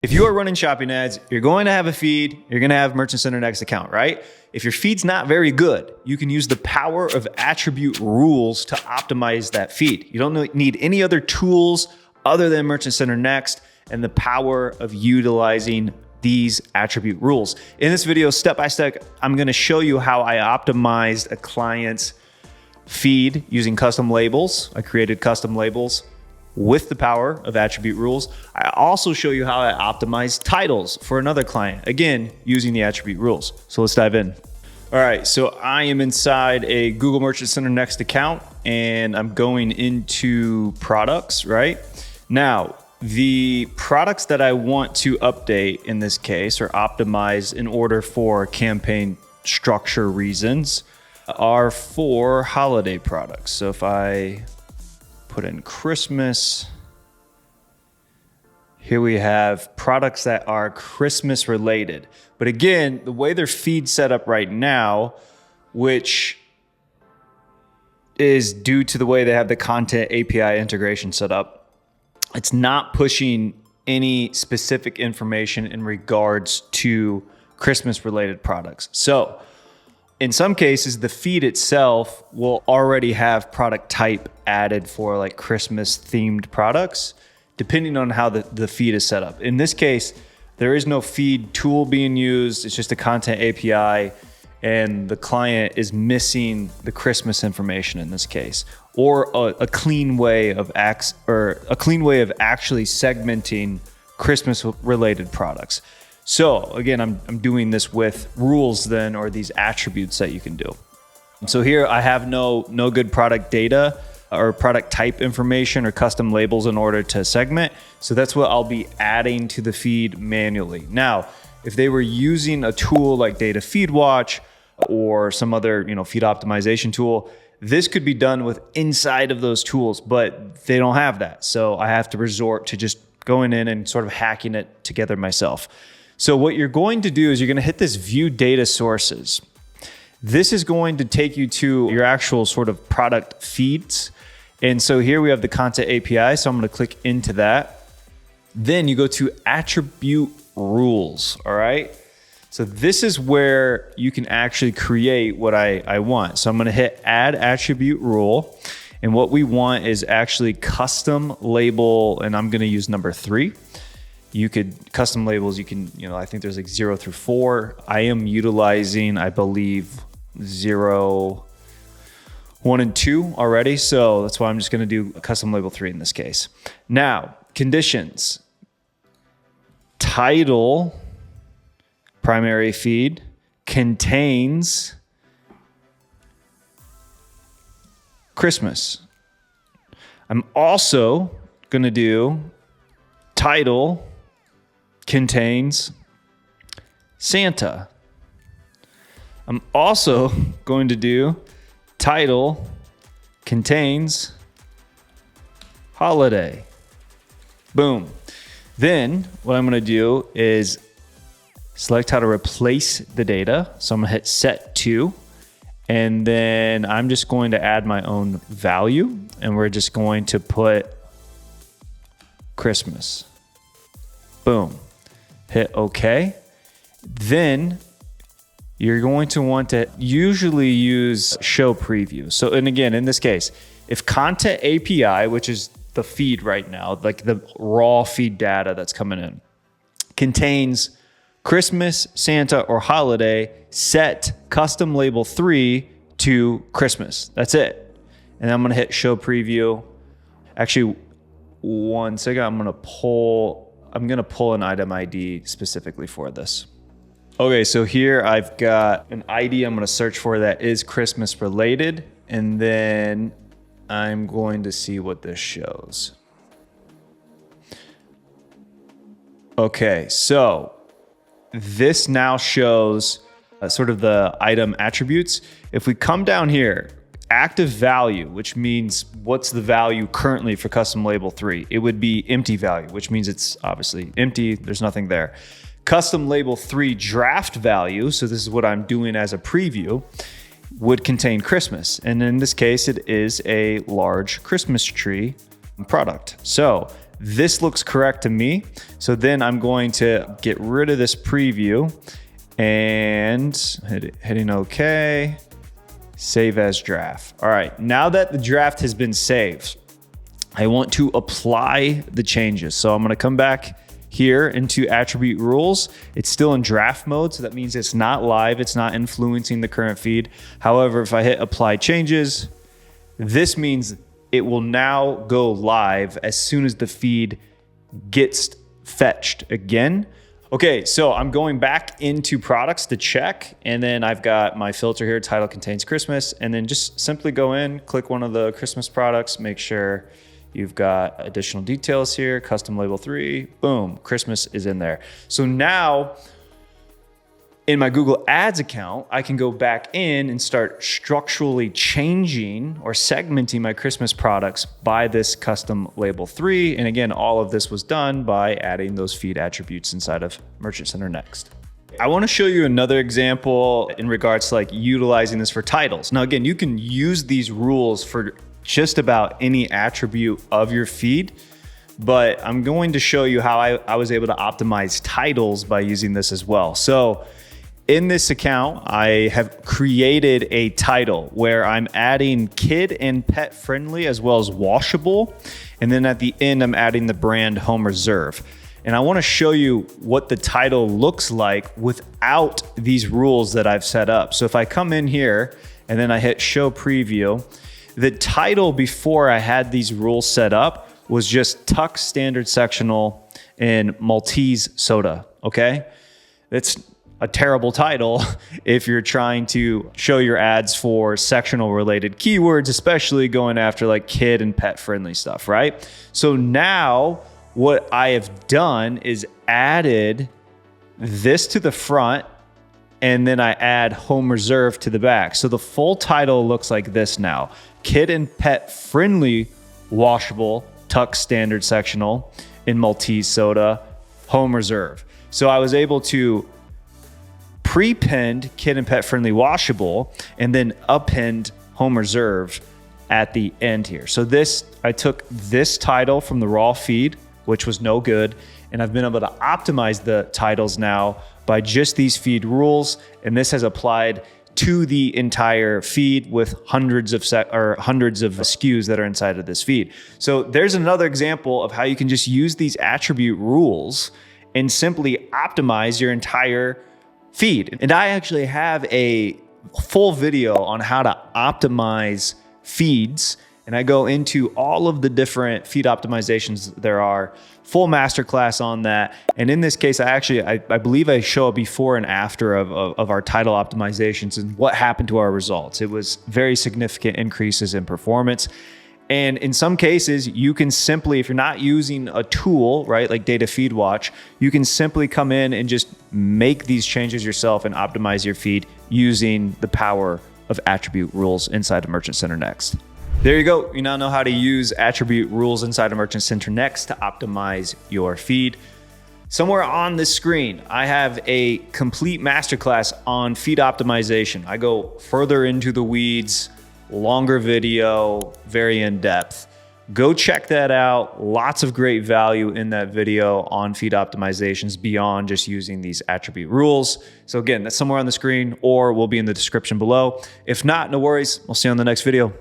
If you are running shopping ads, you're going to have a feed, you're going to have Merchant Center Next account, right? If your feed's not very good, you can use the power of attribute rules to optimize that feed. You don't need any other tools other than Merchant Center Next and the power of utilizing these attribute rules. In this video, step by step, I'm going to show you how I optimized a client's feed using custom labels. I created custom labels with the power of attribute rules. I also show you how I optimize titles for another client, again, using the attribute rules. So let's dive in. All right, so I am inside a Google Merchant Center Next account and I'm going into products, right? Now, the products that I want to update in this case or optimize in order for campaign structure reasons are for holiday products. So if I put in Christmas, here we have products that are Christmas related. But again, the way their feed's set up right now, which is due to the way they have the content API integration set up, it's not pushing any specific information in regards to Christmas related products. So in some cases, the feed itself will already have product type added for like Christmas themed products, depending on how the feed is set up. In this case, there is no feed tool being used. It's just a content API, and the client is missing the Christmas information in this case, or a clean way of actually segmenting Christmas related products. So again, I'm doing this with rules then, or these attributes that you can do. So here I have no good product data or product type information or custom labels in order to segment. So that's what I'll be adding to the feed manually. Now, if they were using a tool like Data Feed Watch or some other, feed optimization tool, this could be done with inside of those tools, but they don't have that. So I have to resort to just going in and sort of hacking it together myself. So what you're going to do is you're going to hit this view data sources. This is going to take you to your actual sort of product feeds. And so here we have the content API. So I'm going to click into that. Then you go to attribute rules. All right. So this is where you can actually create what I want. So I'm going to hit add attribute rule. And what we want is actually custom label. And I'm going to use number 3. You could custom labels. You can, I think there's like 0 through 4. I am utilizing, I believe, 0, 1, and 2 already. So that's why I'm just going to do a custom label 3 in this case. Now, conditions. Title, primary feed, contains Christmas. I'm also going to do title contains Santa. I'm also going to do title contains holiday. Boom. Then what I'm going to do is select how to replace the data. So I'm going to hit set to, and then I'm just going to add my own value, and we're just going to put Christmas. Boom. Hit OK. Then you're going to want to usually use show preview. So, and again, in this case, if content API, which is the feed right now, like the raw feed data that's coming in, contains Christmas, Santa, or holiday, set custom label 3 to Christmas. That's it. And I'm going to hit show preview. Actually, one second, I'm going to pull an item ID specifically for this. Okay, so here I've got an ID I'm going to search for that is Christmas related, and then I'm going to see what this shows. Okay, so this now shows sort of the item attributes. If we come down here, active value, which means what's the value currently for custom label 3, it would be empty value, which means it's obviously empty. There's nothing there. Custom label 3 draft value, so this is what I'm doing as a preview, would contain Christmas. And in this case, it is a large Christmas tree product. So this looks correct to me. So then I'm going to get rid of this preview and hitting OK, save as draft. All right, now that the draft has been saved, I want to apply the changes. So I'm going to come back here into attribute rules. It's still in draft mode, so that means it's not live. It's not influencing the current feed. However, if I hit apply changes, this means it will now go live as soon as the feed gets fetched again. Okay, so I'm going back into products to check, and then I've got my filter here, title contains Christmas, and then just simply go in, click one of the Christmas products, make sure you've got additional details here, custom label 3, boom, Christmas is in there. So now in my Google Ads account, I can go back in and start structurally changing or segmenting my Christmas products by this custom label 3. And again, all of this was done by adding those feed attributes inside of Merchant Center Next. I want to show you another example in regards to like utilizing this for titles. Now, again, you can use these rules for just about any attribute of your feed, but I'm going to show you how I was able to optimize titles by using this as well. So in this account, I have created a title where I'm adding kid and pet friendly as well as washable. And then at the end, I'm adding the brand Home Reserve. And I want to show you what the title looks like without these rules that I've set up. So if I come in here and then I hit show preview, the title before I had these rules set up was just Tuck Standard Sectional and Maltese Soda, okay? That's a terrible title if you're trying to show your ads for sectional related keywords, especially going after like kid and pet friendly stuff, right? So now what I have done is added this to the front, and then I add Home Reserve to the back. So the full title looks like this now. Kid and pet friendly washable, Tuck Standard Sectional in Maltese Soda, Home Reserve. So I was able to pre-pinned kid and pet friendly washable and then append Home Reserve at the end here. So this, I took this title from the raw feed, which was no good, and I've been able to optimize the titles now by just these feed rules, and this has applied to the entire feed with hundreds of SKUs that are inside of this feed. So there's another example of how you can just use these attribute rules and simply optimize your entire feed. And I actually have a full video on how to optimize feeds, and I go into all of the different feed optimizations there are, full masterclass on that. And in this case, I believe I show a before and after of our title optimizations and what happened to our results. It was very significant increases in performance. And in some cases, you can simply, if you're not using a tool, right, like Data Feed Watch, you can simply come in and just make these changes yourself and optimize your feed using the power of attribute rules inside of Merchant Center Next. There you go. You now know how to use attribute rules inside of Merchant Center Next to optimize your feed. Somewhere on this screen, I have a complete masterclass on feed optimization. I go further into the weeds, longer video, very in depth. Go check that out. Lots of great value in that video on feed optimizations beyond just using these attribute rules. So again, that's somewhere on the screen or will be in the description below. If not, no worries. We'll see you on the next video.